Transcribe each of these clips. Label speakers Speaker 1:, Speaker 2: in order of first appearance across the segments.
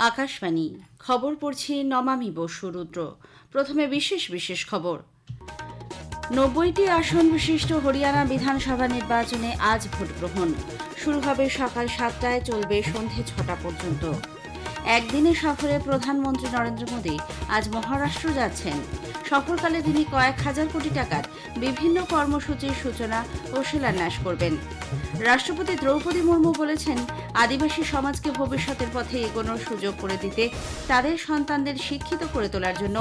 Speaker 1: আকাশবাণী খবর পড়ছি নমামি বসু রুদ্র। প্রথমে বিশেষ বিশেষ খবর। ৯০টি আসন বিশিষ্ট হরিয়ানা বিধানসভা নির্বাচনে আজ ভোট গ্রহণ শুরু হবে সকাল ৭টায়, চলবে সন্ধে ৬টা পর্যন্ত। একদিনে সফরে প্রধানমন্ত্রী নরেন্দ্র মোদী আজ মহারাষ্ট্র যাচ্ছেন। সফরকালে তিনি কয়েক হাজার কোটি টাকার বিভিন্ন কর্মসূচির সূচনা ও শিলান্যাস করবেন। রাষ্ট্রপতি দ্রৌপদী মুর্মু বলেছেন, আদিবাসী সমাজকে ভবিষ্যতের পথে এগোনোর সুযোগ করে দিতে তাদের সন্তানদের শিক্ষিত করে তোলার জন্য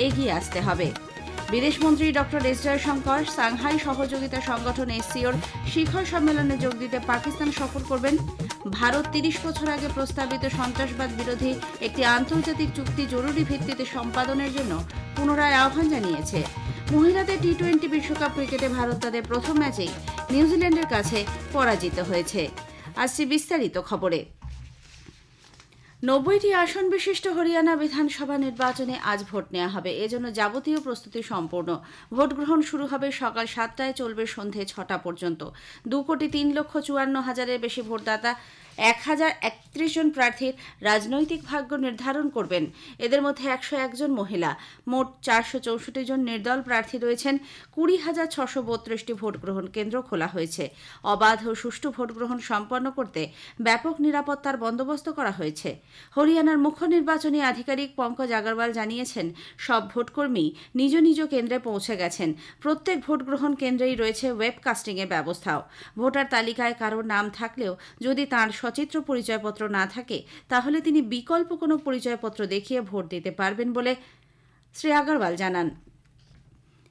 Speaker 1: এগিয়ে আসতে হবে। বিদেশমন্ত্রী ডক্টর এস জয়শঙ্কর সাংহাই সহযোগিতা সংগঠন এসসিওর শিখর সম্মেলনে যোগ দিতে পাকিস্তান সফর করবেন। ভারত ৩০ বছর আগে প্রস্তাবিত সন্ত্রাসবাদ বিরোধী একটি আন্তর্জাতিক চুক্তি জরুরি ভিত্তিতে সম্পাদনের জন্য পুনরায় আহ্বান জানিয়েছে। মহিলাদের টি-20 বিশ্বকাপ ক্রিকেটে ভারত তাদের প্রথম ম্যাচেই নিউজিল্যান্ডের কাছে পরাজিত হয়েছে। আসছি বিস্তারিত খবরে। ৯০টি আসন বিশিষ্ট হরিয়ানা বিধানসভা নির্বাচনে আজ ভোট নেওয়া হবে। এজন্য যাবতীয় প্রস্তুতি সম্পূর্ণ। ভোট গ্রহণ শুরু হবে সকাল ৭টায়, চলবে সন্ধে ৬টা পর্যন্ত। ২,৩,৫৪,০০০-এর বেশি ভোটদাতা ১,০৩১ জন প্রার্থীর রাজনৈতিক ভাগ্য নির্ধারণ করবেন। এদের মধ্যে ১০১ জন মহিলা। মোট ৪৬৪ জন নির্দল প্রার্থী রয়েছেন। ২০,৬৩২টি ভোট গ্রহণ কেন্দ্র খোলা হয়েছে। অবাধ ও সুষ্ঠু ভোট গ্রহণ সম্পন্ন করতে ব্যাপক নিরাপত্তার বন্দোবস্ত করা হয়েছে। হরিয়ানার মুখ্য নির্বাচনী আধিকারিক পঙ্কজ আগরওয়াল জানিয়েছেন, সব ভোটকর্মী নিজ নিজ কেন্দ্রে পৌঁছে গেছেন। প্রত্যেক ভোট গ্রহণ কেন্দ্রেই রয়েছে ওয়েবকাস্টিংয়ের ব্যবস্থাও। ভোটার তালিকায় কারোর নাম থাকলেও যদি তাঁর সচিত্র পরিচয়পত্র না থাকে, তাহলে তিনি বিকল্প কোনো পরিচয়পত্র দেখিয়ে ভোট দিতে পারবেন বলে শ্রী আগরওয়াল জানান।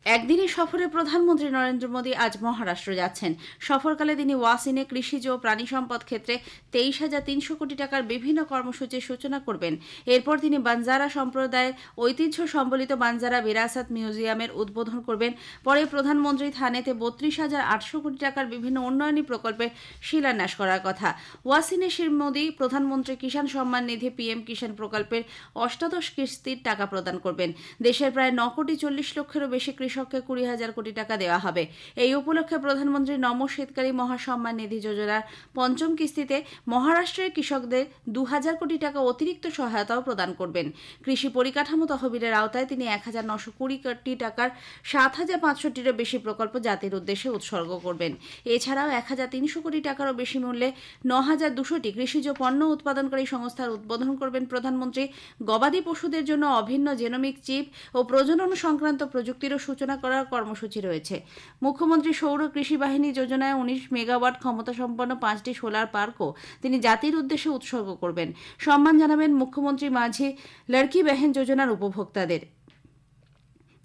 Speaker 1: একদিনের সফরে প্রধানমন্ত্রী নরেন্দ্র মোদী আজ মহারাষ্ট্র যাচ্ছেন। সফরকালে তিনি ওয়াসিনে কৃষিজ ও প্রাণী সম্পদ ক্ষেত্রে ২৩,৩০০ কোটি টাকার বিভিন্ন কর্মসূচির সূচনা করবেন। এরপর তিনি বানজারা সম্প্রদায়ের ঐতিহ্য সম্বলিত বানজারা বিরাসত মিউজিয়ামের উদ্বোধন করবেন। পরে প্রধানমন্ত্রী থানেতে ৩২,৮০০ কোটি টাকার বিভিন্ন উন্নয়নী প্রকল্পের শিলান্যাস করার কথা। ওয়াসিনে শ্রী মোদী প্রধানমন্ত্রী কিষাণ সম্মান নিধি পিএম কিষাণ প্রকল্পের ৮৮ কিস্তির টাকা প্রদান করবেন। দেশের প্রায় ৯,৪০,০০,০০০-এরও বেশি কৃষককে ২০,০০০ কোটি টাকা দেওয়া হবে। এই উপলক্ষে প্রধানমন্ত্রী নম শীতকারী মহাসম্মান নিধি যোজনার পঞ্চম কিস্তিতে মহারাষ্ট্রের কৃষকদের ২,০০০ কোটি টাকা অতিরিক্ত সহায়তাও প্রদান করবেন। কৃষি পরিকাঠামো তহবিলের আওতায় তিনি ১,৯২০ কোটি টাকার ৭,৫০০টিরও বেশি প্রকল্প জাতির উদ্দেশ্যে উৎসর্গ করবেন। এছাড়াও ১,৩০০ কোটি টাকারও বেশি মূল্যে ৯,২০০টি কৃষিজ পণ্য উৎপাদনকারী সংস্থার উদ্বোধন করবেন প্রধানমন্ত্রী। গবাদি পশুদের জন্য অভিন্ন জেনোমিক চিপ ও প্রজনন সংক্রান্ত প্রযুক্তিরও সূচনা করার কর্মসূচি রয়েছে। মুখ্যমন্ত্রী সৌর কৃষি বাহিনী যোজনায় ১৯ মেগাওয়াট ক্ষমতাসম্পন্ন ৫টি সোলার পার্কও তিনি জাতির উদ্দেশ্যে উৎসর্গ করবেন। সম্মান জানাবেন মুখ্যমন্ত্রী মাঝি লড়কি বেহেন যোজনার উপভোক্তাদের।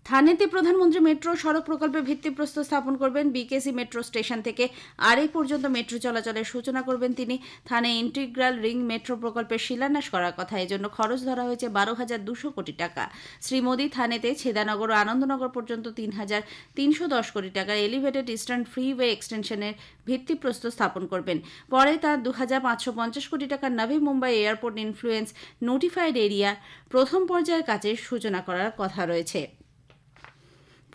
Speaker 1: থানেতে প্রধানমন্ত্রী মেট্রো সড়ক প্রকল্পে ভিত্তিপ্রস্তর স্থাপন করবেন। বিকেসি মেট্রো স্টেশন থেকে আরে পর্যন্ত মেট্রো চলাচলের সূচনা করবেন তিনি। থানে ইন্টিগ্রাল রিং মেট্রো প্রকল্পের শিলান্যাস করার কথা। এজন্য খরচ ধরা হয়েছে ১২,২০০ কোটি টাকা। শ্রী মোদী থানেতে ছেদানগর ও আনন্দনগর পর্যন্ত ৩,৩১০ কোটি টাকার এলিভেটেড ইস্টার্ন ফ্রিওয়ে এক্সটেনশনের ভিত্তিপ্রস্তর স্থাপন করবেন। পরে তার ২,৫৫০ কোটি টাকার Navi Mumbai airport influence notified area প্রথম পর্যায়ের কাজের সূচনা করার কথা রয়েছে।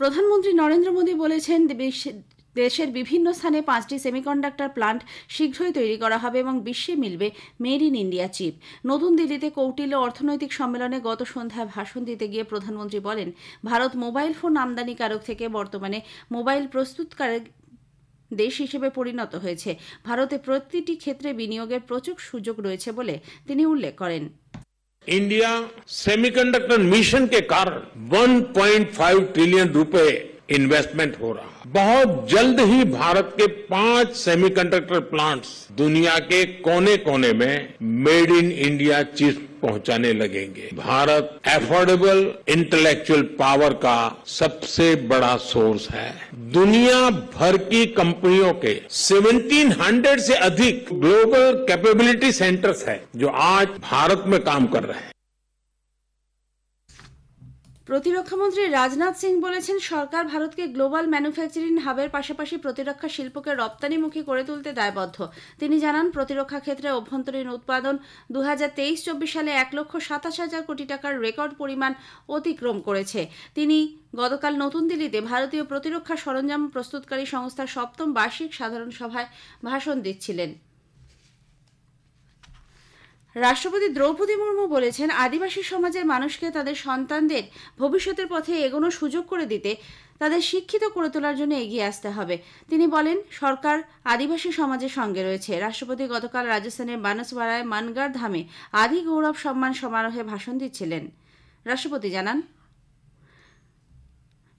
Speaker 1: প্রধানমন্ত্রী নরেন্দ্র মোদী বলেছেন, দেশের বিভিন্ন স্থানে 5টি সেমিকন্ডাক্টর প্লান্ট শীঘ্রই তৈরি করা হবে এবং বিশ্বে মিলবে মেড ইন ইন্ডিয়া চিপ। নতুন দিল্লিতে কৌটিল্য অর্থনৈতিক সম্মেলনে গত সন্ধ্যায় ভাষণ দিতে গিয়ে প্রধানমন্ত্রী বলেন, ভারত মোবাইল ফোন আমদানিকারক থেকে বর্তমানে মোবাইল প্রস্তুতকারক দেশ হিসেবে পরিণত হয়েছে। ভারতে প্রতিটি ক্ষেত্রে বিনিয়োগের প্রচুর সুযোগ রয়েছে বলে তিনি উল্লেখ করেন।
Speaker 2: इंडिया सेमीकंडक्टर मिशन के कारण 1.5 ट्रिलियन रुपए इन्वेस्टमेंट हो रहा है। बहुत जल्द ही भारत के 5 सेमीकंडक्टर प्लांट्स दुनिया के कोने कोने में मेड इन इंडिया चिप्स पहुंचाने लगेंगे। भारत एफोर्डेबल इंटेलेक्चुअल पावर का सबसे बड़ा सोर्स है। दुनिया भर की कंपनियों के 1700 से अधिक ग्लोबल कैपेबिलिटी सेंटर्स है जो आज भारत में काम कर रहे हैं।
Speaker 1: প্রতিরক্ষামন্ত্রী রাজনাথ সিং বলেছেন, সরকার ভারতকে গ্লোবাল ম্যানুফ্যাকচারিং হাবের পাশাপাশি প্রতিরক্ষা শিল্পকে রপ্তানিমুখী করে তুলতে দায়বদ্ধ। তিনি জানান, প্রতিরক্ষা ক্ষেত্রে অভ্যন্তরীণ উৎপাদন ২০২৩-২৪ সালে ১,২৭,০০০ কোটি টাকার রেকর্ড পরিমাণ অতিক্রম করেছে। তিনি গতকাল নতুন দিল্লিতে ভারতীয় প্রতিরক্ষা সরঞ্জাম প্রস্তুতকারী সংস্থার ৭ম বার্ষিক সাধারণ সভায় ভাষণ দিচ্ছিলেন। রাষ্ট্রপতি দ্রৌপদী মুর্মু বলেছেন, আদিবাসী সমাজের মানুষকে তাদের সন্তানদের ভবিষ্যতের পথে এগোনোর সুযোগ করে দিতে তাদের শিক্ষিত করে তোলার জন্য এগিয়ে আসতে হবে। তিনি বলেন, সরকার আদিবাসী সমাজের সঙ্গে রয়েছে। রাষ্ট্রপতি গতকাল রাজস্থানের বানসওয়ারায় মানগার ধামে আদি গৌরব সম্মান সমারোহে ভাষণ দিচ্ছিলেন। রাষ্ট্রপতি জানান,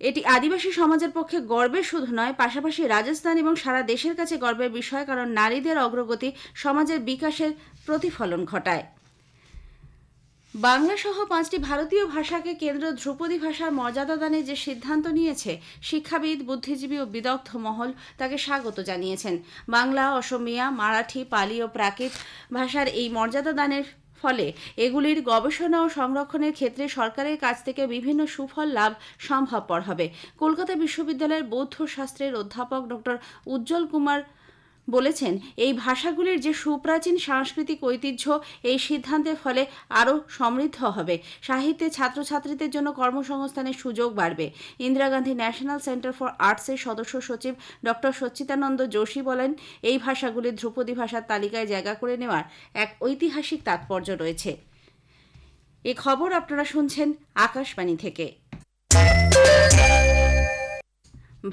Speaker 1: এটি আদিবাসী সমাজের পক্ষে গর্বের শুধু নয়, পাশাপাশি রাজস্থান এবং সারা দেশের কাছে গর্বের বিষয়, কারণ নারীদের অগ্রগতি সমাজের বিকাশের প্রতিফলন ঘটায়। বাংলা সহ 5টি ভারতীয় ভাষাকে কেন্দ্র ধ্রুপদী ভাষার মর্যাদা দানে যে সিদ্ধান্ত নিয়েছে, শিক্ষাবিদ, বুদ্ধিজীবী ও বিদগ্ধ মহল তাকে স্বাগত জানিয়েছেন। বাংলা, অসমিয়া, মারাঠি, পালি ও প্রাকৃত ভাষার এই মর্যাদা দানের ফলে এগুলির গবেষণা ও সংরক্ষণের ক্ষেত্রে সরকারের কাছ থেকে বিভিন্ন সুফল লাভ সম্ভবপর হবে। কলকাতা বিশ্ববিদ্যালয়ের বৌদ্ধ শাস্ত্রের অধ্যাপক ডক্টর উজ্জ্বল কুমার বলেছেন, এই ভাষাগুলির যে সুপ্রাচীন সাংস্কৃতিক ঐতিহ্য এই সিদ্ধান্তের ফলে আরও সমৃদ্ধ হবে। সাহিত্যে ছাত্রছাত্রীদের জন্য কর্মসংস্থানের সুযোগ বাড়বে। Indira Gandhi national centre for আর্টসের সদস্য সচিব ডক্টর সচ্চিদানন্দ যোশী বলেন, এই ভাষাগুলি ধ্রুপদী ভাষার তালিকায় জায়গা করে নেওয়ার এক ঐতিহাসিক তাৎপর্য রয়েছে। এ খবর আপনারা শুনছেন আকাশবাণী থেকে।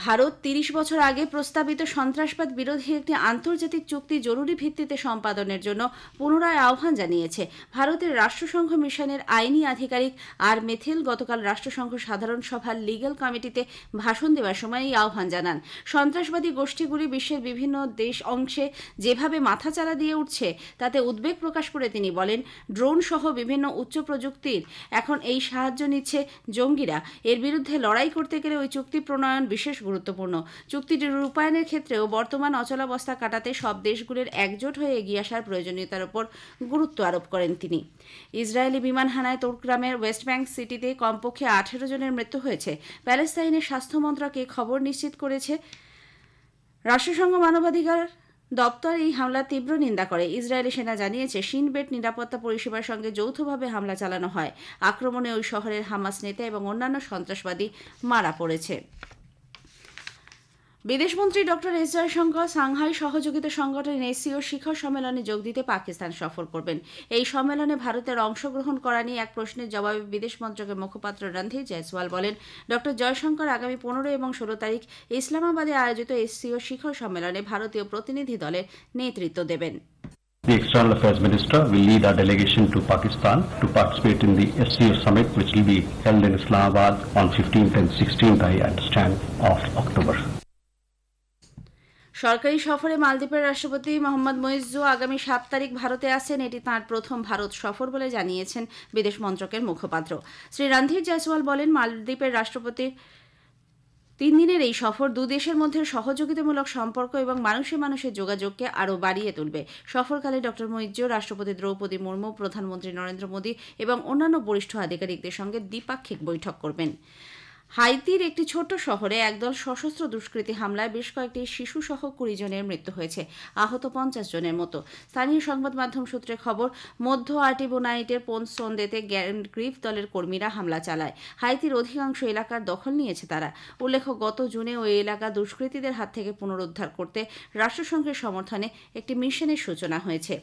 Speaker 1: ভারত 30 বছর আগে প্রস্তাবিত সন্ত্রাসবাদ বিরোধী একটি আন্তর্জাতিক চুক্তি জরুরি ভিত্তিতে সম্পাদনের জন্য পুনরায় আহ্বান জানিয়েছে। ভারতের রাষ্ট্রসংঘ মিশনের আইনি আধিকারিক আর মেথিল গতকাল রাষ্ট্রসংঘ সাধারণ সভার লিগ্যাল কমিটিতে ভাষণ দেওয়ার সময় এই আহ্বান জানান। সন্ত্রাসবাদী গোষ্ঠীগুলি বিশ্বের বিভিন্ন দেশ অংশে যেভাবে মাথাচাড়া দিয়ে উঠছে তাতে উদ্বেগ প্রকাশ করে তিনি বলেন, ড্রোন সহ বিভিন্ন উচ্চ প্রযুক্তির এখন এই সাহায্য নিচ্ছে জঙ্গিরা। এর বিরুদ্ধে লড়াই করতে গেলে ওই চুক্তি প্রণয়ন বিশেষ গুরুত্বপূর্ণ। চুক্তিটির রূপায়ণের ক্ষেত্রেও বর্তমান অচলাবস্থা কাটাতে সব দেশগুলির একজোট হয়ে এগিয়ে আসার প্রয়োজনীয়তার উপর গুরুত্ব আরোপ করেন তিনি। ইসরায়েলি বিমান হানায় তোরগ্রামের ওয়েস্ট ব্যাংক সিটিতে কমপক্ষে 18 জনের মৃত্যু হয়েছে। প্যালেস্তাইনের স্বাস্থ্য মন্ত্রক এই খবর নিশ্চিত করেছে। রাষ্ট্রসংঘ মানবাধিকার দপ্তর এই হামলার তীব্র নিন্দা করে। ইসরায়েলি সেনা জানিয়েছে, শিনবেট নিরাপত্তা পরিষেবার সঙ্গে যৌথভাবে হামলা চালানো হয়। আক্রমণে ওই শহরের হামাস নেতা এবং অন্যান্য সন্ত্রাসবাদী মারা পড়েছে। বিদেশমন্ত্রী ডক্টর এস জয়শঙ্কর সাংহাই সহযোগিতা সংগঠন এসসিও শিখর সম্মেলনে যোগ দিতে পাকিস্তান সফর করবেন। এই সম্মেলনে ভারতের অংশগ্রহণ করা নিয়ে এক প্রশ্নের জবাবে বিদেশ মন্ত্রকের মুখপাত্র রণধীর জয়সওয়াল বলেন, ডক্টর জয়শঙ্কর আগামী 15 এবং 16 তারিখ ইসলামাবাদে আয়োজিত এসসিও শিখর সম্মেলনে ভারতীয় প্রতিনিধি দলের নেতৃত্ব দেবেন।
Speaker 3: The External Affairs Minister will lead our delegation to Pakistan to participate in the SCO summit, which will be held in Islamabad on 15th and 16th, I understand, of October.
Speaker 1: সরকারি সফরে মালদ্বীপের রাষ্ট্রপতি মোহাম্মদ মুইজ্জু আগামী 7 তারিখ ভারতে আসেন। এটি তাঁর প্রথম ভারত সফর বলে জানিয়েছেন বিদেশ মন্ত্রকের মুখপাত্র। শ্রী রণধীর জয়সওয়াল বলেন, মালদ্বীপের রাষ্ট্রপতির 3 দিনের এই সফর দুদেশের মধ্যে সহযোগিতামূলক সম্পর্ক এবং মানুষে মানুষের যোগাযোগকে আরও বাড়িয়ে তুলবে। সফরকালে ডক্টর মুইজ্জু রাষ্ট্রপতি দ্রৌপদী মুর্মু, প্রধানমন্ত্রী নরেন্দ্র মোদী এবং অন্যান্য বরিষ্ঠ আধিকারিকদের সঙ্গে দ্বিপাক্ষিক বৈঠক করবেন। হাইতির একটি ছোট শহরে একদল সশস্ত্র দুষ্কৃতী হামলায় বেশ কয়েকটি শিশু সহ 20 জনের মৃত্যু হয়েছে, আহত 50 জনের মতো। স্থানীয় সংবাদ মাধ্যম সূত্রে খবর, মধ্য আর্টিবোনাইটের পোনসন্দেতে গ্রিফ দলের কর্মীরা হামলা চালায়। হাইতির অধিকাংশ এলাকার দখল নিয়েছে তারা। উল্লেখ্য, গত জুনে ওই এলাকা দুষ্কৃতীদের হাত থেকে পুনরুদ্ধার করতে রাষ্ট্রসংঘের সমর্থনে একটি মিশনের সূচনা হয়েছে।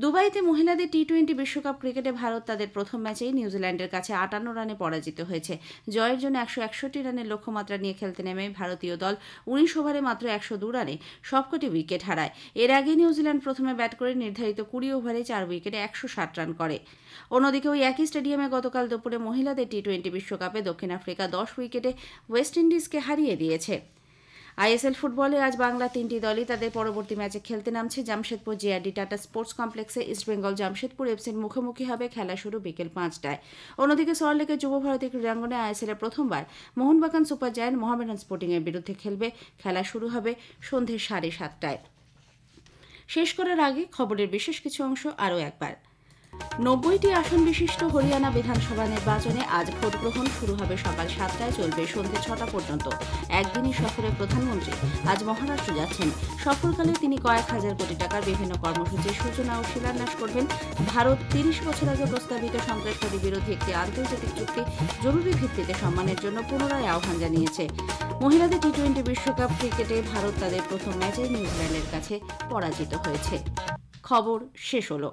Speaker 1: দুবাইতে মহিলাদের টি-20 বিশ্বকাপ ক্রিকেটে ভারত তাদের প্রথম ম্যাচেই নিউজিল্যান্ডের কাছে 58 রানে পরাজিত হয়েছে। জয়ের জন্য 161 রানের লক্ষ্যমাত্রা নিয়ে খেলতে নেমে ভারতীয় দল 19 ওভারে মাত্র 102 রানে সবকটি উইকেট হারায়। এর আগে নিউজিল্যান্ড প্রথমে ব্যাট করে নির্ধারিত 20 ওভারে 4 উইকেটে 160 রান করে। অন্যদিকে ওই একই স্টেডিয়ামে গতকাল দুপুরে মহিলাদের টি-20 বিশ্বকাপে দক্ষিণ আফ্রিকা 10 উইকেটে ওয়েস্ট ইন্ডিজকে হারিয়ে দিয়েছে। আইএসএল ফুটবলে আজ বাংলা 3টি দলই তাদের পরবর্তী ম্যাচে খেলতে নামছে। জামশেদপুর জিআরডি টাটা স্পোর্টস কমপ্লেক্সে ইস্টবেঙ্গল জামশেদপুর এফসির মুখোমুখি হবে। খেলা শুরু বিকেল 5টায়। অন্যদিকে সল্টলেকের যুব ভারতী ক্রীড়াঙ্গনে আইএসএলের প্রথমবার মোহনবাগান সুপার জায়ান্ট মোহামেডান স্পোর্টিংয়ের বিরুদ্ধে খেলবে। খেলা শুরু হবে সন্ধ্যে 7:30টায়। শেষ করার আগে খবরের বিশেষ কিছু অংশ আরও একবার। 90টি আসন বিশিষ্ট হরিয়ানা বিধানসভা নির্বাচনে আজ ভোট গ্রহণ শুরু হবে সকাল 7টায়, চলবে সন্ধ্যে 6টা পর্যন্ত। একদিনই সফরে প্রধানমন্ত্রী আজ মহারাষ্ট্র যাচ্ছেন। সফরকালে তিনি কয়েক হাজার কোটি টাকার বিভিন্ন কর্মসূচির সূচনা ও শিলান্যাস করবেন। ভারত 30 বছর আগে প্রস্তাবিত সন্ত্রাসবাদী বিরোধী একটি আন্তর্জাতিক চুক্তি জরুরি ভিত্তিতে সম্মানের জন্য পুনরায় আহ্বান জানিয়েছে। মহিলাদের টি-20 বিশ্বকাপ ক্রিকেটে ভারত তাদের প্রথম ম্যাচে নিউজিল্যান্ডের কাছে পরাজিত হয়েছে। খবর শেষ হলো।